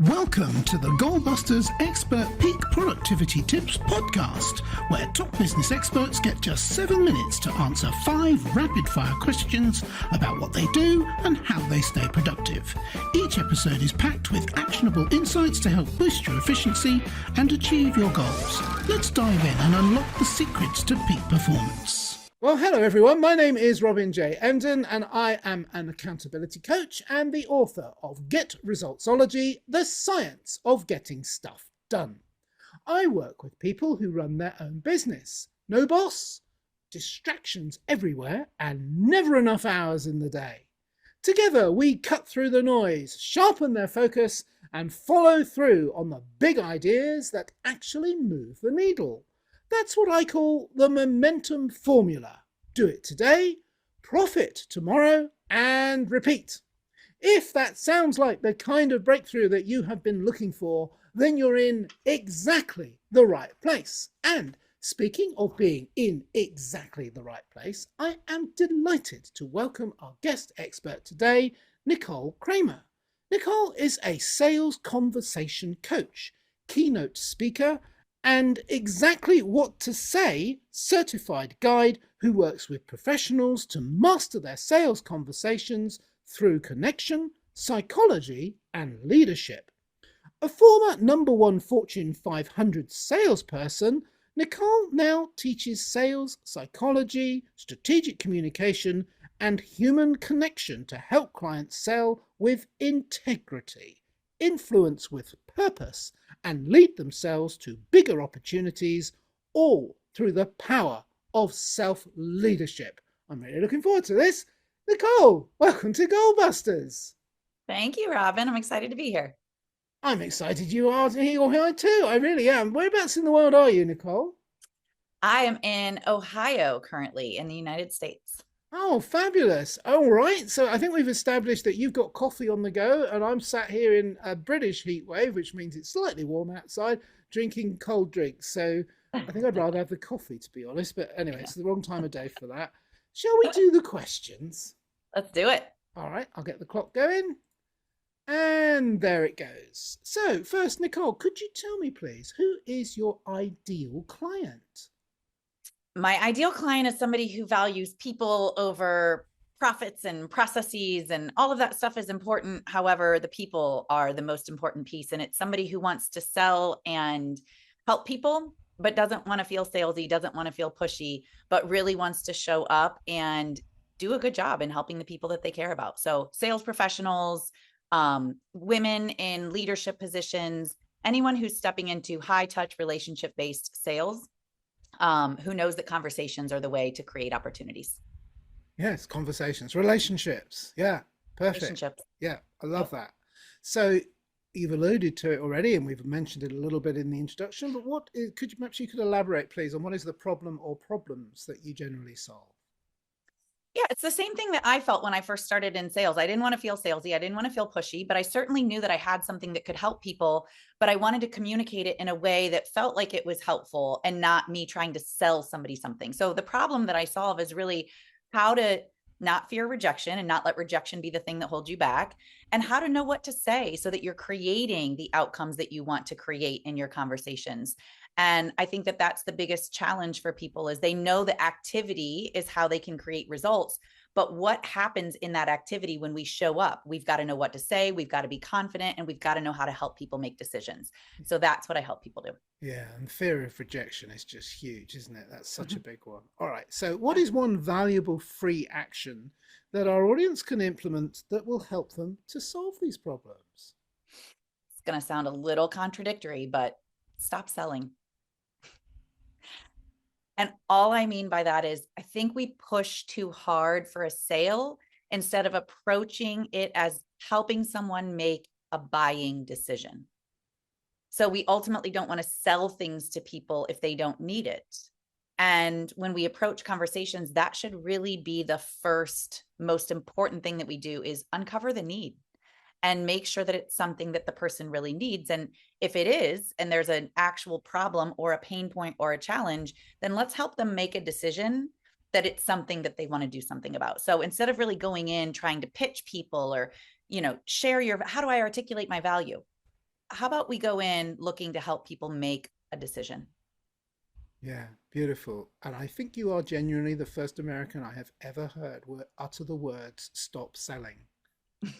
Welcome to the Goalbusters Expert Peak Productivity Tips podcast, where top business experts get just 7 minutes to answer 5 rapid-fire questions about what they do and how they stay productive. Each episode is packed with actionable insights to help boost your efficiency and achieve your goals. Let's dive in and unlock the secrets to peak performance. Well, hello everyone. My name is Robin J. Emden and I am an accountability coach and the author of Get Resultsology, the science of getting stuff done. I work with people who run their own business. No boss, distractions everywhere, and never enough hours in the day. Together, we cut through the noise, sharpen their focus, and follow through on the big ideas that actually move the needle. That's what I call the momentum formula. Do it today, profit tomorrow, and repeat. If that sounds like the kind of breakthrough that you have been looking for, then you're in exactly the right place. And speaking of being in exactly the right place, I am delighted to welcome our guest expert today, Nicole Cramer. Nicole is a sales conversation coach, keynote speaker, and exactly what to say certified guide who works with professionals to master their sales conversations through connection, psychology, and leadership. A former #1 Fortune 500 salesperson, Nicole now teaches sales psychology, strategic communication, and human connection to help clients sell with integrity, influence with purpose, and lead themselves to bigger opportunities, all through the power of self-leadership. I'm really looking forward to this. Nicole, welcome to Goalbusters. Thank you, Robin. I'm excited to be here. I'm excited you are here too. I really am. Whereabouts in the world are you, Nicole? I am in Ohio currently in the United States. Oh, fabulous. All right. So I think we've established that you've got coffee on the go and I'm sat here in a British heat wave, which means it's slightly warm outside, drinking cold drinks. So I think I'd rather have the coffee, to be honest. But anyway, it's the wrong time of day for that. Shall we do the questions? Let's do it. All right. I'll get the clock going. And there it goes. So first, Nicole, could you tell me, please, who is your ideal client? My ideal client is somebody who values people over profits and processes, and all of that stuff is important. However, the people are the most important piece. And it's somebody who wants to sell and help people, but doesn't want to feel salesy, doesn't want to feel pushy, but really wants to show up and do a good job in helping the people that they care about. So sales professionals, women in leadership positions, anyone who's stepping into high touch relationship-based sales, who knows that conversations are the way to create opportunities. Yes, conversations, relationships. Yeah, perfect. Relationships. Yeah, I love that. So you've alluded to it already, and we've mentioned it a little bit in the introduction, but perhaps you could elaborate, please, on what is the problem or problems that you generally solve? Yeah, it's the same thing that I felt when I first started in sales. I didn't want to feel salesy. I didn't want to feel pushy, but I certainly knew that I had something that could help people, but I wanted to communicate it in a way that felt like it was helpful and not me trying to sell somebody something. So the problem that I solve is really how to not fear rejection and not let rejection be the thing that holds you back, and how to know what to say so that you're creating the outcomes that you want to create in your conversations. And I think that that's the biggest challenge for people is they know the activity is how they can create results, but what happens in that activity when we show up? We've got to know what to say, we've got to be confident, and we've got to know how to help people make decisions. So that's what I help people do. Yeah, and fear of rejection is just huge, isn't it? That's such a big one. All right, so what is one valuable free action that our audience can implement that will help them to solve these problems? It's going to sound a little contradictory, but stop selling. And all I mean by that is I think we push too hard for a sale instead of approaching it as helping someone make a buying decision. So we ultimately don't want to sell things to people if they don't need it. And when we approach conversations, that should really be the first most important thing that we do is uncover the need and make sure that it's something that the person really needs. And if it is, and there's an actual problem or a pain point or a challenge, then let's help them make a decision that it's something that they want to do something about. So instead of really going in trying to pitch people or, share how do I articulate my value? how about we go in looking to help people make a decision? Yeah, beautiful. And I think you are genuinely the first American I have ever heard utter the words "stop selling." Not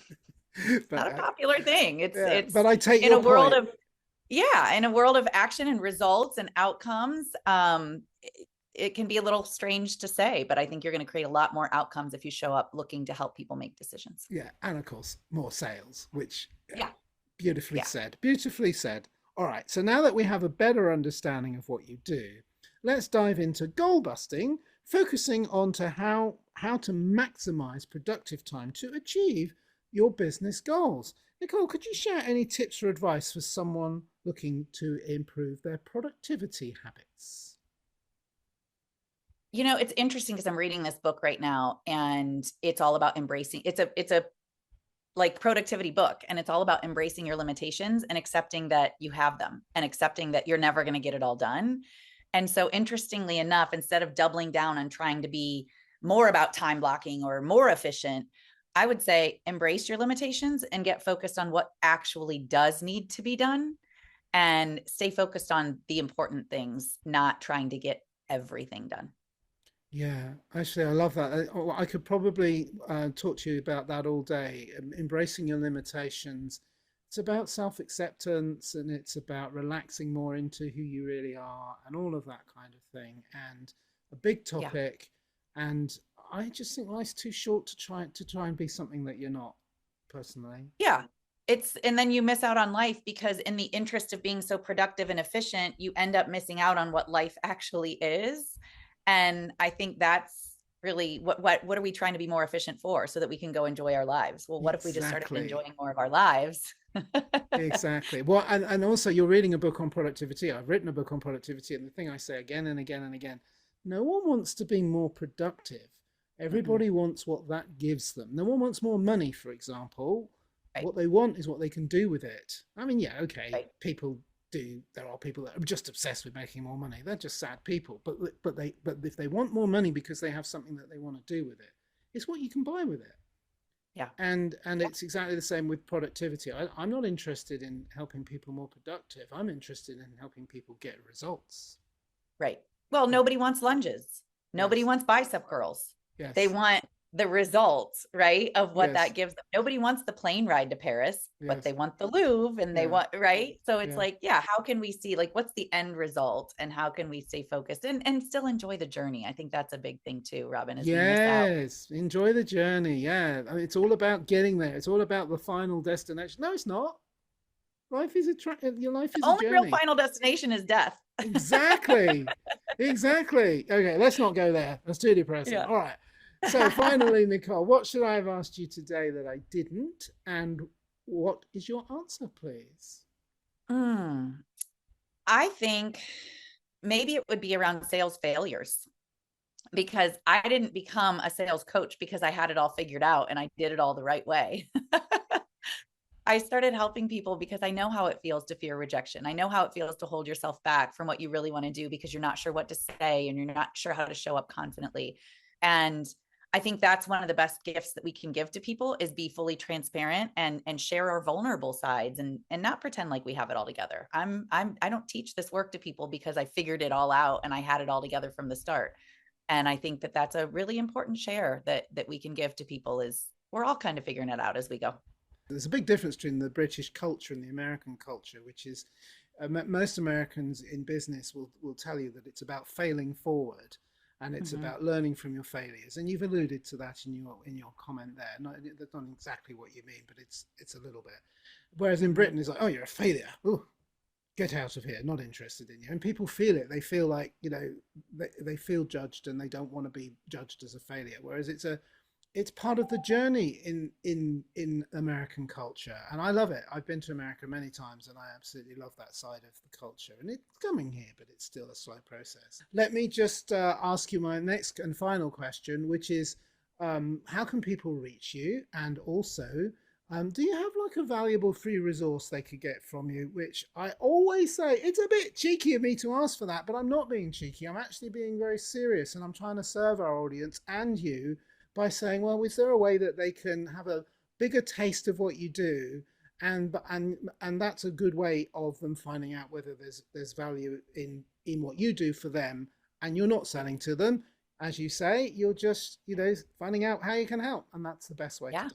But a popular thing. yeah, It's but I take in your a world point. of, yeah, in a world of action and results and outcomes. It can be a little strange to say, but I think you're going to create a lot more outcomes if you show up looking to help people make decisions. Yeah, and of course, more sales, which, yeah, Yeah. beautifully Yeah. said. Beautifully said. All right, so now that we have a better understanding of what you do, let's dive into goal busting, focusing on to how to maximize productive time to achieve your business goals. Nicole, could you share any tips or advice for someone looking to improve their productivity habits? You know, it's interesting because I'm reading this book right now and it's all about embracing. It's a like productivity book, and it's all about embracing your limitations and accepting that you have them and accepting that you're never going to get it all done. And so interestingly enough, instead of doubling down on trying to be more about time blocking or more efficient, I would say embrace your limitations and get focused on what actually does need to be done, and stay focused on the important things, not trying to get everything done. Yeah, actually, I love that. I could probably talk to you about that all day. Embracing your limitations. It's about self-acceptance and it's about relaxing more into who you really are and all of that kind of thing. And a big Yeah. topic. And I just think life's too short to try and be something that you're not, personally. Yeah. And then you miss out on life because in the interest of being so productive and efficient, you end up missing out on what life actually is. And I think that's really what are we trying to be more efficient for, so that we can go enjoy our lives? Well, what if we just started Exactly. enjoying more of our lives? Exactly. Well, and also you're reading a book on productivity. I've written a book on productivity, and the thing I say again and again and again, no one wants to be more productive. Mm-mm. Everybody wants what that gives them. No one wants more money, for example. Right. What they want is what they can do with it. I mean, yeah, okay, Right. people do. There are people that are just obsessed with making more money. They're just sad people. But if they want more money because they have something that they want to do with it, it's what you can buy with it. Yeah. And Yeah. it's exactly the same with productivity. I'm not interested in helping people more productive. I'm interested in helping people get results. Right. Well, Yeah. nobody wants lunges. Nobody Yes. wants bicep curls. They Yes. want the results, right, of what Yes. that gives them. Nobody wants the plane ride to Paris, but they Yes. want the Louvre and they Yeah. want, right? So it's Yeah. like, yeah, how can we see like what's the end result and how can we stay focused and still enjoy the journey? I think that's a big thing too, Robin, is we miss out. Yes. Enjoy the journey. Yeah. I mean, it's all about getting there. It's all about the final destination. No, it's not. Your life The is a only real journey. final destination is death. Exactly. Exactly. Okay, let's not go there. That's too depressing. Yeah. All right. So finally, Nicole, what should I have asked you today that I didn't? And what is your answer, please? Mm, I think maybe it would be around sales failures, because I didn't become a sales coach because I had it all figured out and I did it all the right way. I started helping people because I know how it feels to fear rejection. I know how it feels to hold yourself back from what you really want to do because you're not sure what to say and you're not sure how to show up confidently. And I think that's one of the best gifts that we can give to people, is be fully transparent and share our vulnerable sides and not pretend like we have it all together. I don't teach this work to people because I figured it all out and I had it all together from the start. And I think that that's a really important share that we can give to people, is we're all kind of figuring it out as we go. There's a big difference between the British culture and the American culture, which is most Americans in business will tell you that it's about failing forward and it's Mm-hmm. about learning from your failures. And you've alluded to that in your comment there. That's not exactly what you mean, but it's a little bit. Whereas in Mm-hmm. Britain, it's like, oh, you're a failure. Ooh, get out of here, not interested in you. And people feel it. They feel like, they feel judged and they don't want to be judged as a failure. Whereas it's part of the journey in American culture, and I love it. I've been to America many times, and I absolutely love that side of the culture. And it's coming here, but it's still a slow process. Let me just ask you my next and final question, which is, how can people reach you? And also, do you have like a valuable free resource they could get from you? Which I always say, it's a bit cheeky of me to ask for that, but I'm not being cheeky. I'm actually being very serious, and I'm trying to serve our audience and you by saying, well, is there a way that they can have a bigger taste of what you do and that's a good way of them finding out whether there's value in what you do for them, and you're not selling to them, as you say, you're just finding out how you can help, and that's the best way to do it.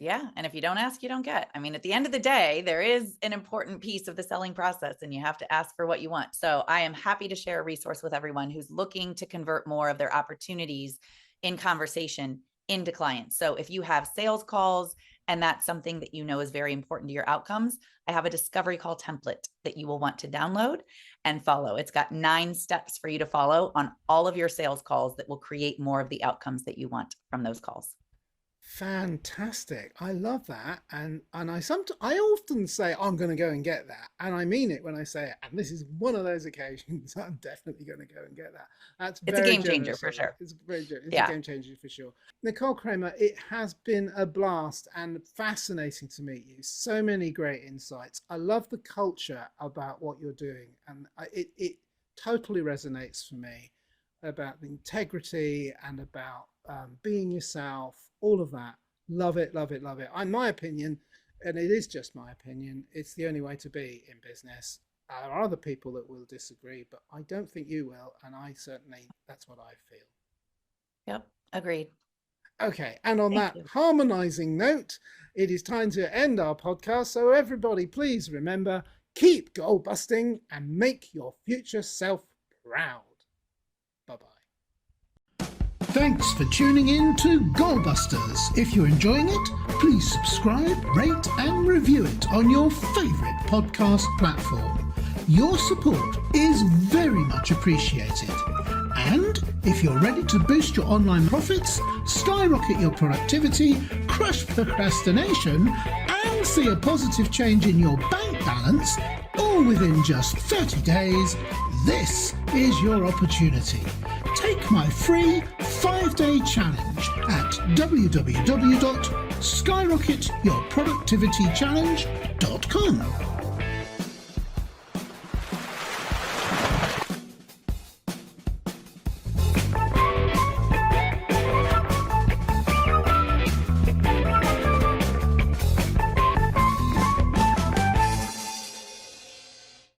Yeah. And if you don't ask, you don't get. I mean, at the end of the day, there is an important piece of the selling process, and you have to ask for what you want. So I am happy to share a resource with everyone who's looking to convert more of their opportunities in conversation into clients. So if you have sales calls and that's something that you know is very important to your outcomes, I have a discovery call template that you will want to download and follow. It's got 9 steps for you to follow on all of your sales calls that will create more of the outcomes that you want from those calls. Fantastic. I love that. And I often say I'm going to go and get that, and I mean it when I say it, and this is one of those occasions. I'm definitely going to go and get that. It's a game changer for sure. It's a game changer for sure. Nicole Cramer, it has been a blast and fascinating to meet you. So many great insights. I love the culture about what you're doing, and it totally resonates for me about the integrity and about being yourself, all of that. Love it, love it, love it. In my opinion, and it is just my opinion, it's the only way to be in business. There are other people that will disagree, but I don't think you will, and that's what I feel. Yep, agreed. Okay, and on that harmonizing note, it is time to end our podcast. So everybody, please remember, keep goal busting and make your future self proud. Bye-bye. Thanks for tuning in to Goalbusters. If you're enjoying it, please subscribe, rate and review it on your favourite podcast platform. Your support is very much appreciated. And if you're ready to boost your online profits, skyrocket your productivity, crush procrastination and see a positive change in your bank balance, all within just 30 days, this is your opportunity. Take my free 5-day challenge at www.skyrocketyourproductivitychallenge.com.